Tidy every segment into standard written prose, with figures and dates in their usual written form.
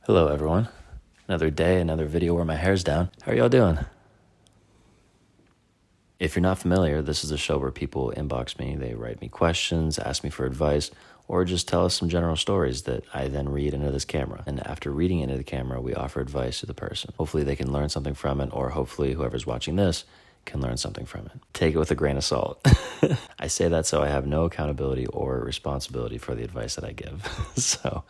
Hello everyone. Another day, another video where my hair's down. How are y'all doing? If you're not familiar, this is a show where people inbox me, they write me questions, ask me for advice, or just tell us some general stories that I then read into this camera. And after reading into the camera, we offer advice to the person. Hopefully they can learn something from it, or hopefully whoever's watching this can learn something from it. Take it with a grain of salt. I say that so I have no accountability or responsibility for the advice that I give. So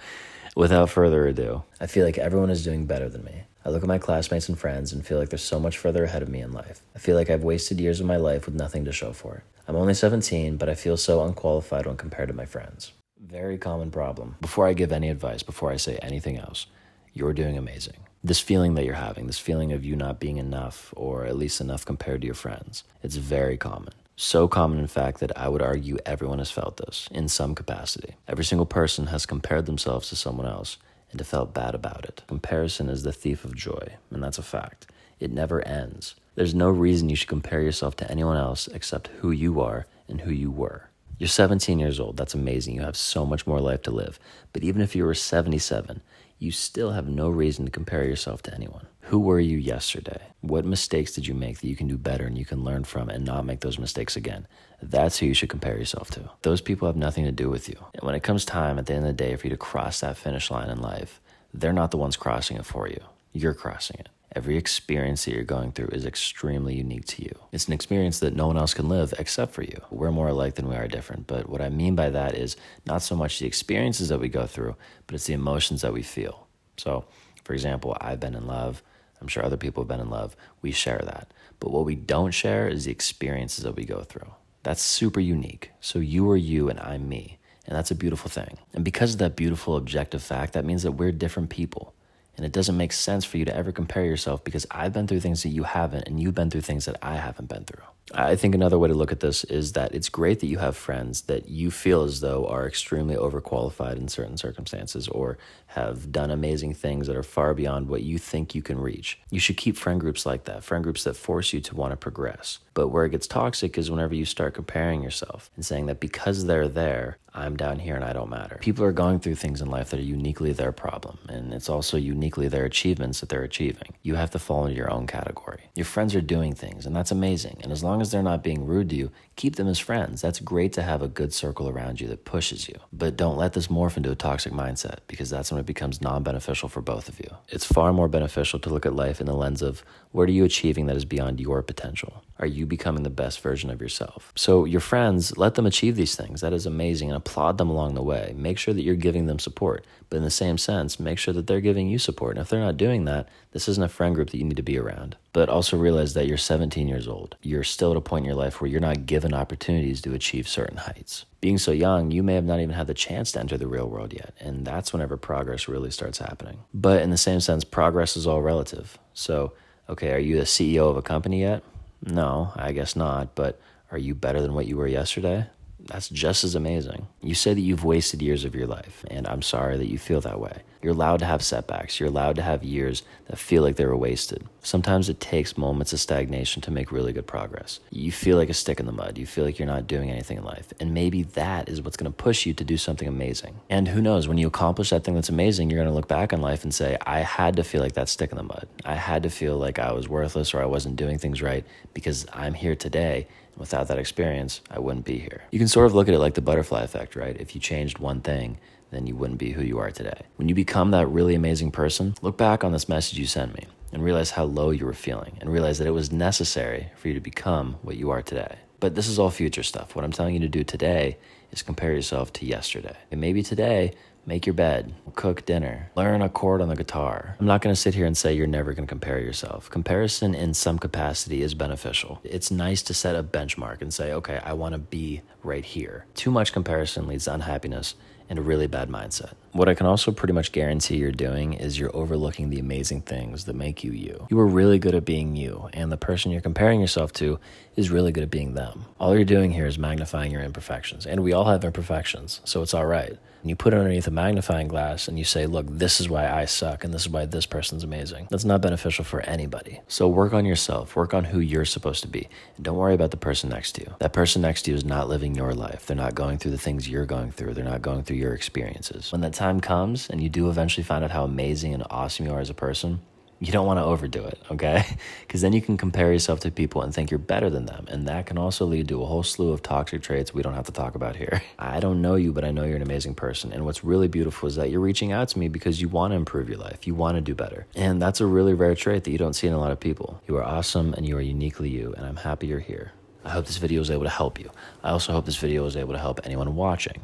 without further ado, I feel like everyone is doing better than me. I look at my classmates and friends and feel like they're so much further ahead of me in life. I feel like I've wasted years of my life with nothing to show for it. I'm only 17, but I feel so unqualified when compared to my friends. Very common problem. Before I give any advice, before I say anything else, you're doing amazing. This feeling that you're having, this feeling of you not being enough, or at least enough compared to your friends, it's very common. So common, in fact, that I would argue everyone has felt this in some capacity. Every single person has compared themselves to someone else and have felt bad about it. Comparison is the thief of joy, and that's a fact. It never ends. There's no reason you should compare yourself to anyone else except who you are and who you were. You're 17 years old. That's amazing. You have so much more life to live. But even if you were 77, you still have no reason to compare yourself to anyone. Who were you yesterday? What mistakes did you make that you can do better and you can learn from and not make those mistakes again? That's who you should compare yourself to. Those people have nothing to do with you. And when it comes time at the end of the day for you to cross that finish line in life, they're not the ones crossing it for you. You're crossing it. Every experience that you're going through is extremely unique to you. It's an experience that no one else can live except for you. We're more alike than we are different. But what I mean by that is not so much the experiences that we go through, but it's the emotions that we feel. So, for example, I've been in love. I'm sure other people have been in love. We share that. But what we don't share is the experiences that we go through. That's super unique. So you are you and I'm me. And that's a beautiful thing. And because of that beautiful objective fact, that means that we're different people. And it doesn't make sense for you to ever compare yourself because I've been through things that you haven't and you've been through things that I haven't been through. I think another way to look at this is that it's great that you have friends that you feel as though are extremely overqualified in certain circumstances or have done amazing things that are far beyond what you think you can reach. You should keep friend groups like that, friend groups that force you to want to progress. But where it gets toxic is whenever you start comparing yourself and saying that because they're there, I'm down here and I don't matter. People are going through things in life that are uniquely their problem, and it's also uniquely their achievements that they're achieving. You have to fall into your own category. Your friends are doing things, and that's amazing. And as long as they're not being rude to you, keep them as friends. That's great to have a good circle around you that pushes you. But don't let this morph into a toxic mindset because that's when it becomes non-beneficial for both of you. It's far more beneficial to look at life in the lens of what are you achieving that is beyond your potential? Are you becoming the best version of yourself? So your friends, let them achieve these things. That is amazing, and applaud them along the way. Make sure that you're giving them support. But in the same sense, make sure that they're giving you support. And if they're not doing that, this isn't a friend group that you need to be around. But also realize that you're 17 years old. You're still at a point in your life where you're not given opportunities to achieve certain heights. Being so young, you may have not even had the chance to enter the real world yet. And that's whenever progress really starts happening. But in the same sense, progress is all relative. So, okay, are you the CEO of a company yet? No, I guess not, but are you better than what you were yesterday? That's just as amazing. You say that you've wasted years of your life, and I'm sorry that you feel that way. You're allowed to have setbacks. You're allowed to have years that feel like they were wasted. Sometimes it takes moments of stagnation to make really good progress. You feel like a stick in the mud. You feel like you're not doing anything in life, and maybe that is what's going to push you to do something amazing. And who knows, when you accomplish that thing that's amazing, you're going to look back on life and say, I had to feel like that stick in the mud. I had to feel like I was worthless or I wasn't doing things right because I'm here today. Without that experience, I wouldn't be here. You can sort of look at it like the butterfly effect, right? If you changed one thing, then you wouldn't be who you are today. When you become that really amazing person, look back on this message you sent me and realize how low you were feeling and realize that it was necessary for you to become what you are today. But this is all future stuff. What I'm telling you to do today is compare yourself to yesterday. And maybe today, make your bed, cook dinner, learn a chord on the guitar. I'm not going to sit here and say you're never going to compare yourself. Comparison in some capacity is beneficial. It's nice to set a benchmark and say, okay, I want to be right here. Too much comparison leads to unhappiness and a really bad mindset. What I can also pretty much guarantee you're doing is you're overlooking the amazing things that make you you. You are really good at being you, and the person you're comparing yourself to is really good at being them. All you're doing here is magnifying your imperfections, and we all have imperfections, so it's all right. And you put it underneath a magnifying glass and you say, look, this is why I suck and this is why this person's amazing. That's not beneficial for anybody. So work on yourself, work on who you're supposed to be. And don't worry about the person next to you. That person next to you is not living your life. They're not going through the things you're going through. They're not going through your experiences. When that time comes and you do eventually find out how amazing and awesome you are as a person, you don't want to overdo it, okay? Because then you can compare yourself to people and think you're better than them. And that can also lead to a whole slew of toxic traits we don't have to talk about here. I don't know you, but I know you're an amazing person. And what's really beautiful is that you're reaching out to me because you want to improve your life. You want to do better. And that's a really rare trait that you don't see in a lot of people. You are awesome and you are uniquely you. And I'm happy you're here. I hope this video was able to help you. I also hope this video was able to help anyone watching.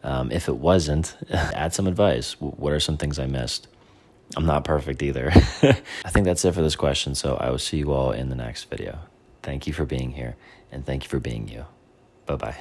If it wasn't, add some advice. What are some things I missed? I'm not perfect either. I think that's it for this question, so I will see you all in the next video. Thank you for being here, and thank you for being you. Bye-bye.